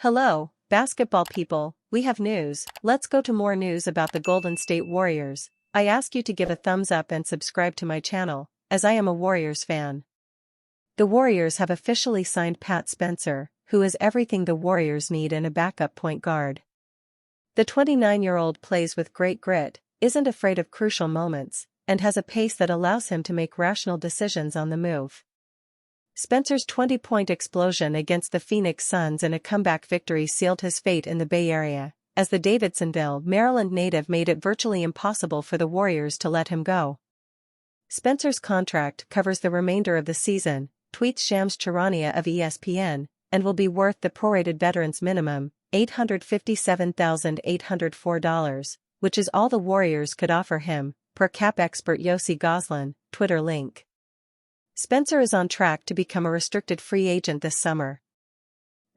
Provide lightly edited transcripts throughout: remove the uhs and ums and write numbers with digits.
Hello, basketball people, we have news. Let's go to more news about the Golden State Warriors. I ask you to give a thumbs up and subscribe to my channel, as I am a Warriors fan. The Warriors have officially signed Pat Spencer, who is everything the Warriors need in a backup point guard. The 29-year-old plays with great grit, isn't afraid of crucial moments, and has a pace that allows him to make rational decisions on the move. Spencer's 20-point explosion against the Phoenix Suns in a comeback victory sealed his fate in the Bay Area, as the Davidsonville, Maryland native made it virtually impossible for the Warriors to let him go. Spencer's contract covers the remainder of the season, tweets Shams Charania of ESPN, and will be worth the prorated veterans minimum, $857,804, which is all the Warriors could offer him, per cap expert Yossi Goslan, Twitter link. Spencer is on track to become a restricted free agent this summer.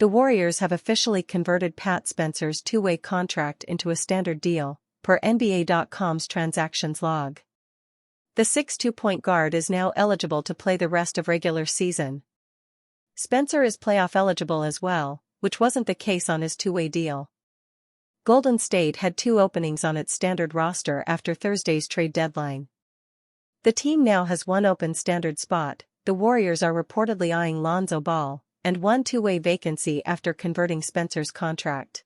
The Warriors have officially converted Pat Spencer's two-way contract into a standard deal, per NBA.com's transactions log. The 6'2" point guard is now eligible to play the rest of regular season. Spencer is playoff eligible as well, which wasn't the case on his two-way deal. Golden State had two openings on its standard roster after Thursday's trade deadline. The team now has one open standard spot. The Warriors are reportedly eyeing Lonzo Ball, and one two-way vacancy after converting Spencer's contract.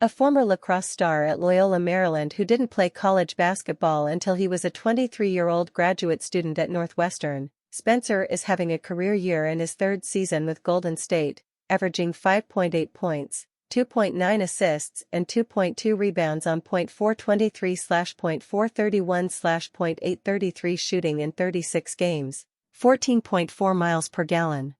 A former lacrosse star at Loyola, Maryland who didn't play college basketball until he was a 23-year-old graduate student at Northwestern, Spencer is having a career year in his third season with Golden State, averaging 5.8 points, 2.9 assists and 2.2 rebounds on .423/.431/.833 shooting in 36 games, 14.4 miles per gallon.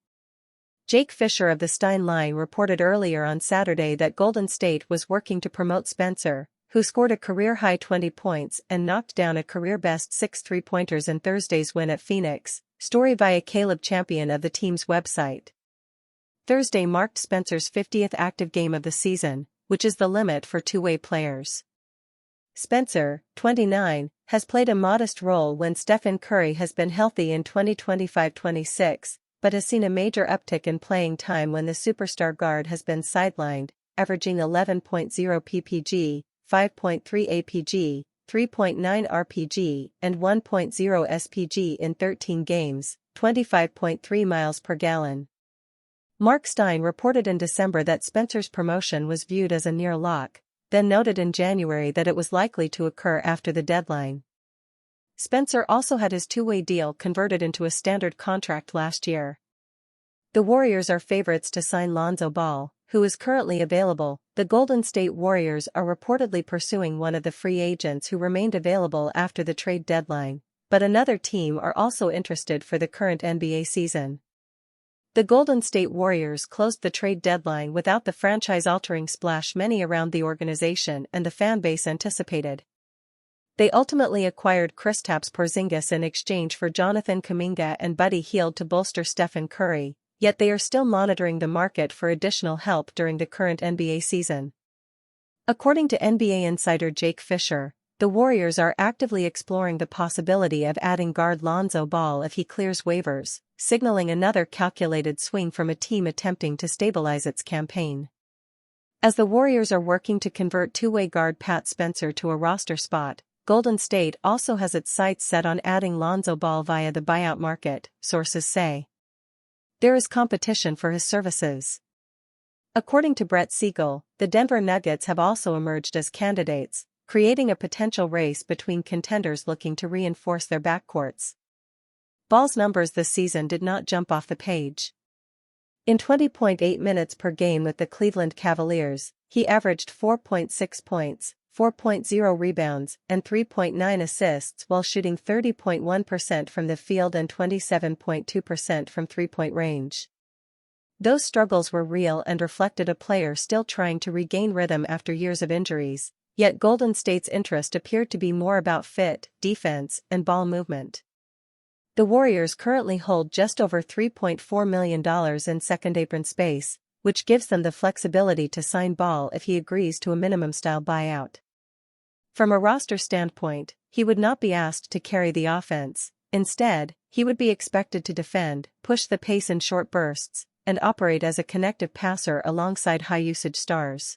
Jake Fisher of the Stein Line reported earlier on Saturday that Golden State was working to promote Spencer, who scored a career-high 20 points and knocked down a career-best 6 three-pointers in Thursday's win at Phoenix, story via Caleb Champion of the team's website. Thursday marked Spencer's 50th active game of the season, which is the limit for two-way players. Spencer, 29, has played a modest role when Stephen Curry has been healthy in 2025-26, but has seen a major uptick in playing time when the superstar guard has been sidelined, averaging 11.0 ppg, 5.3 apg, 3.9 rpg, and 1.0 spg in 13 games, 25.3 miles per gallon. Mark Stein reported in December that Spencer's promotion was viewed as a near lock, then noted in January that it was likely to occur after the deadline. Spencer also had his two-way deal converted into a standard contract last year. The Warriors are favorites to sign Lonzo Ball, who is currently available. The Golden State Warriors are reportedly pursuing one of the free agents who remained available after the trade deadline, but another team are also interested for the current NBA season. The Golden State Warriors closed the trade deadline without the franchise-altering splash many around the organization and the fanbase anticipated. They ultimately acquired Kristaps Porzingis in exchange for Jonathan Kuminga and Buddy Hield to bolster Stephen Curry, yet they are still monitoring the market for additional help during the current NBA season. According to NBA insider Jake Fisher, the Warriors are actively exploring the possibility of adding guard Lonzo Ball if he clears waivers, signaling another calculated swing from a team attempting to stabilize its campaign. As the Warriors are working to convert two-way guard Pat Spencer to a roster spot, Golden State also has its sights set on adding Lonzo Ball via the buyout market, sources say. There is competition for his services. According to Brett Siegel, the Denver Nuggets have also emerged as candidates, creating a potential race between contenders looking to reinforce their backcourts. Ball's numbers this season did not jump off the page. In 20.8 minutes per game with the Cleveland Cavaliers, he averaged 4.6 points, 4.0 rebounds, and 3.9 assists while shooting 30.1% from the field and 27.2% from three-point range. Those struggles were real and reflected a player still trying to regain rhythm after years of injuries, yet Golden State's interest appeared to be more about fit, defense, and ball movement. The Warriors currently hold just over $3.4 million in second apron space, which gives them the flexibility to sign Ball if he agrees to a minimum-style buyout. From a roster standpoint, he would not be asked to carry the offense. Instead, he would be expected to defend, push the pace in short bursts, and operate as a connective passer alongside high-usage stars.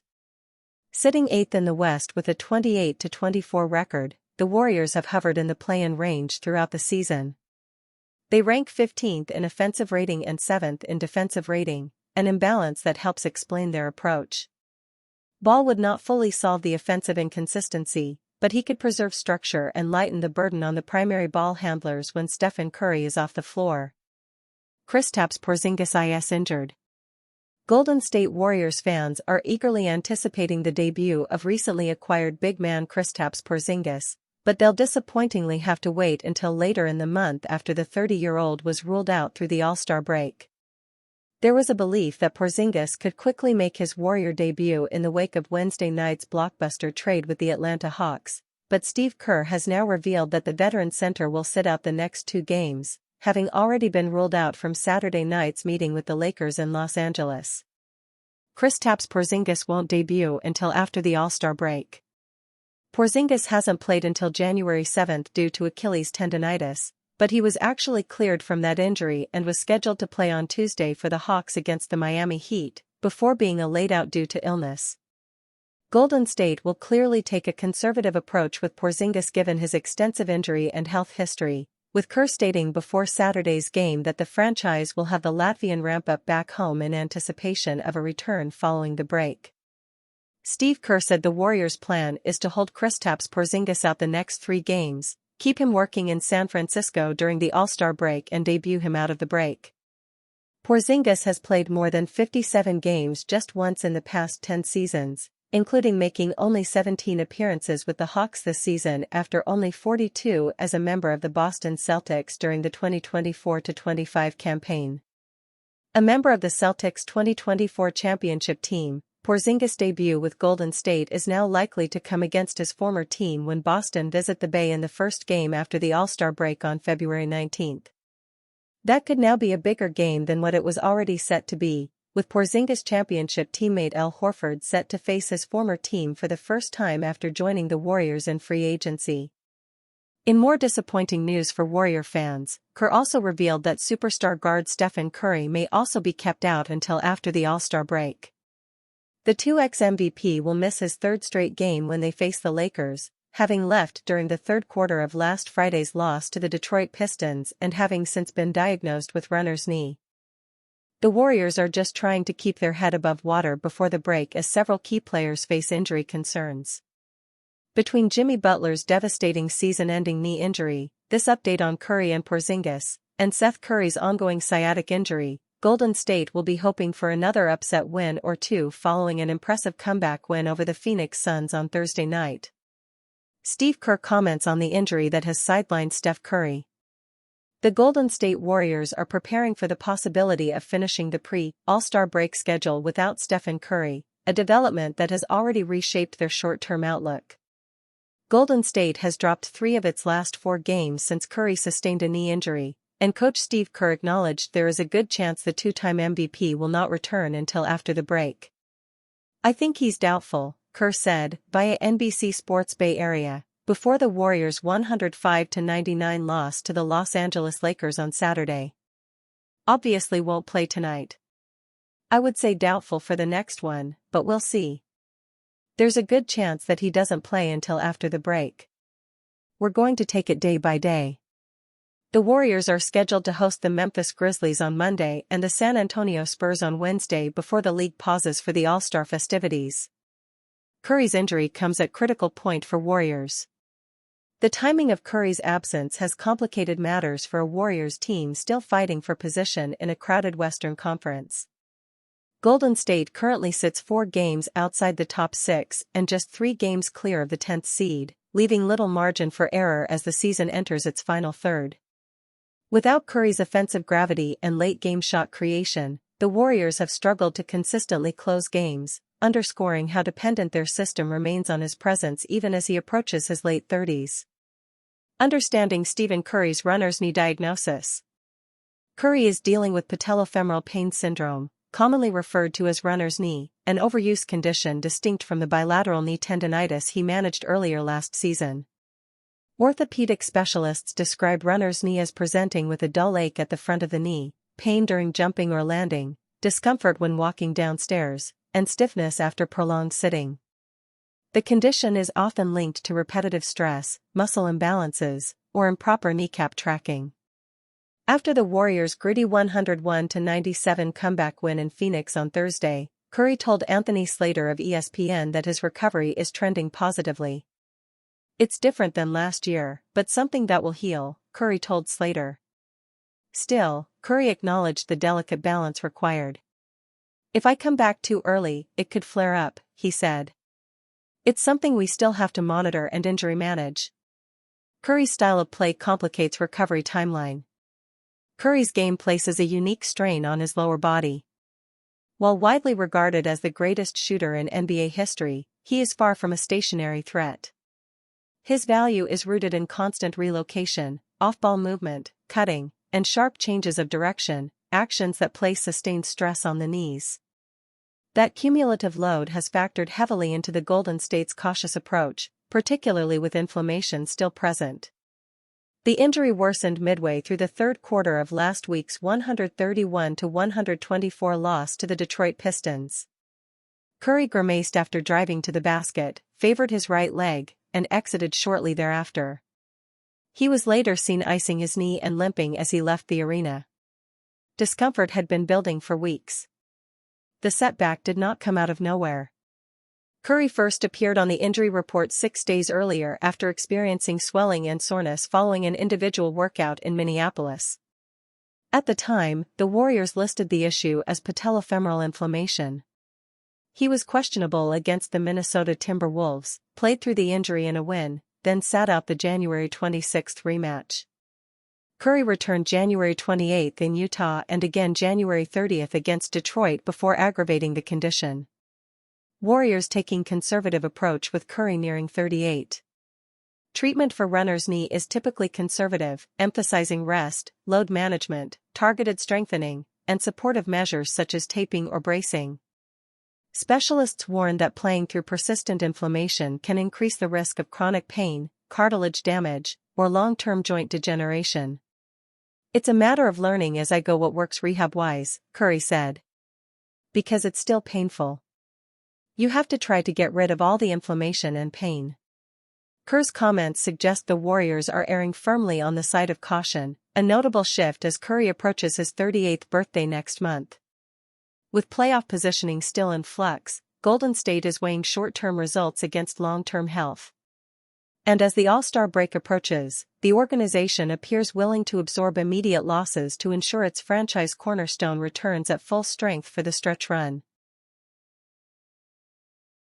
Sitting 8th in the West with a 28-24 record, the Warriors have hovered in the play-in range throughout the season. They rank 15th in offensive rating and 7th in defensive rating, an imbalance that helps explain their approach. Ball would not fully solve the offensive inconsistency, but he could preserve structure and lighten the burden on the primary ball handlers when Stephen Curry is off the floor. Kristaps Porzingis is injured. Golden State Warriors fans are eagerly anticipating the debut of recently acquired big man Kristaps Porzingis, but they'll disappointingly have to wait until later in the month after the 30-year-old was ruled out through the All-Star break. There was a belief that Porzingis could quickly make his Warrior debut in the wake of Wednesday night's blockbuster trade with the Atlanta Hawks, but Steve Kerr has now revealed that the veteran center will sit out the next 2 games, having already been ruled out from Saturday night's meeting with the Lakers in Los Angeles. Kristaps Porzingis won't debut until after the All-Star break. Porzingis hasn't played until January 7 due to Achilles tendonitis, but he was actually cleared from that injury and was scheduled to play on Tuesday for the Hawks against the Miami Heat, before being laid out due to illness. Golden State will clearly take a conservative approach with Porzingis given his extensive injury and health history, with Kerr stating before Saturday's game that the franchise will have the Latvian ramp up back home in anticipation of a return following the break. Steve Kerr said the Warriors' plan is to hold Kristaps Porzingis out the next 3 games, keep him working in San Francisco during the All-Star break and debut him out of the break. Porzingis has played more than 57 games just once in the past 10 seasons, including making only 17 appearances with the Hawks this season after only 42 as a member of the Boston Celtics during the 2024-25 campaign. A member of the Celtics' 2024 championship team, Porzingis' debut with Golden State is now likely to come against his former team when Boston visit the Bay in the first game after the All-Star break on February 19. That could now be a bigger game than what it was already set to be, with Porzingis' championship teammate Al Horford set to face his former team for the first time after joining the Warriors in free agency. In more disappointing news for Warrior fans, Kerr also revealed that superstar guard Stephen Curry may also be kept out until after the All-Star break. The 2x MVP will miss his 3rd straight game when they face the Lakers, having left during the 3rd quarter of last Friday's loss to the Detroit Pistons and having since been diagnosed with runner's knee. The Warriors are just trying to keep their head above water before the break as several key players face injury concerns. Between Jimmy Butler's devastating season-ending knee injury, this update on Curry and Porzingis, and Seth Curry's ongoing sciatic injury, Golden State will be hoping for another upset win or 2 following an impressive comeback win over the Phoenix Suns on Thursday night. Steve Kerr comments on the injury that has sidelined Steph Curry. The Golden State Warriors are preparing for the possibility of finishing the pre-All-Star break schedule without Stephen Curry, a development that has already reshaped their short-term outlook. Golden State has dropped 3 of its last 4 games since Curry sustained a knee injury, and coach Steve Kerr acknowledged there is a good chance the 2-time MVP will not return until after the break. "I think he's doubtful," Kerr said, via NBC Sports Bay Area, before the Warriors' 105-99 loss to the Los Angeles Lakers on Saturday. "Obviously won't play tonight. I would say doubtful for the next one, but we'll see. There's a good chance that he doesn't play until after the break. We're going to take it day by day." The Warriors are scheduled to host the Memphis Grizzlies on Monday and the San Antonio Spurs on Wednesday before the league pauses for the All-Star festivities. Curry's injury comes at critical point for Warriors. The timing of Curry's absence has complicated matters for a Warriors team still fighting for position in a crowded Western Conference. Golden State currently sits 4 games outside the top 6 and just 3 games clear of the 10th seed, leaving little margin for error as the season enters its final third. Without Curry's offensive gravity and late-game shot creation, the Warriors have struggled to consistently close games, underscoring how dependent their system remains on his presence even as he approaches his late 30s. Understanding Stephen Curry's runner's knee diagnosis. Curry is dealing with patellofemoral pain syndrome, commonly referred to as runner's knee, an overuse condition distinct from the bilateral knee tendonitis he managed earlier last season. Orthopedic specialists describe runner's knee as presenting with a dull ache at the front of the knee, pain during jumping or landing, discomfort when walking downstairs, and stiffness after prolonged sitting. The condition is often linked to repetitive stress, muscle imbalances, or improper kneecap tracking. After the Warriors' gritty 101-97 comeback win in Phoenix on Thursday, Curry told Anthony Slater of ESPN that his recovery is trending positively. "It's different than last year, but something that will heal," Curry told Slater. Still, Curry acknowledged the delicate balance required. "If I come back too early, it could flare up," he said. "It's something we still have to monitor and injury manage." Curry's style of play complicates recovery timeline. Curry's game places a unique strain on his lower body. While widely regarded as the greatest shooter in NBA history, he is far from a stationary threat. His value is rooted in constant relocation, off-ball movement, cutting, and sharp changes of direction, actions that place sustained stress on the knees. That cumulative load has factored heavily into the Golden State's cautious approach, particularly with inflammation still present. The injury worsened midway through the third quarter of last week's 131-124 loss to the Detroit Pistons. Curry grimaced after driving to the basket, favored his right leg, and exited shortly thereafter. He was later seen icing his knee and limping as he left the arena. Discomfort had been building for weeks. The setback did not come out of nowhere. Curry first appeared on the injury report 6 days earlier after experiencing swelling and soreness following an individual workout in Minneapolis. At the time, the Warriors listed the issue as patellofemoral inflammation. He was questionable against the Minnesota Timberwolves, played through the injury in a win, then sat out the January 26 rematch. Curry returned January 28 in Utah and again January 30 against Detroit before aggravating the condition. Warriors taking conservative approach with Curry nearing 38. Treatment for runner's knee is typically conservative, emphasizing rest, load management, targeted strengthening, and supportive measures such as taping or bracing. Specialists warn that playing through persistent inflammation can increase the risk of chronic pain, cartilage damage, or long-term joint degeneration. "It's a matter of learning as I go what works rehab-wise," Curry said. "Because it's still painful. You have to try to get rid of all the inflammation and pain." Curry's comments suggest the Warriors are erring firmly on the side of caution, a notable shift as Curry approaches his 38th birthday next month. With playoff positioning still in flux, Golden State is weighing short-term results against long-term health. And as the All-Star break approaches, the organization appears willing to absorb immediate losses to ensure its franchise cornerstone returns at full strength for the stretch run.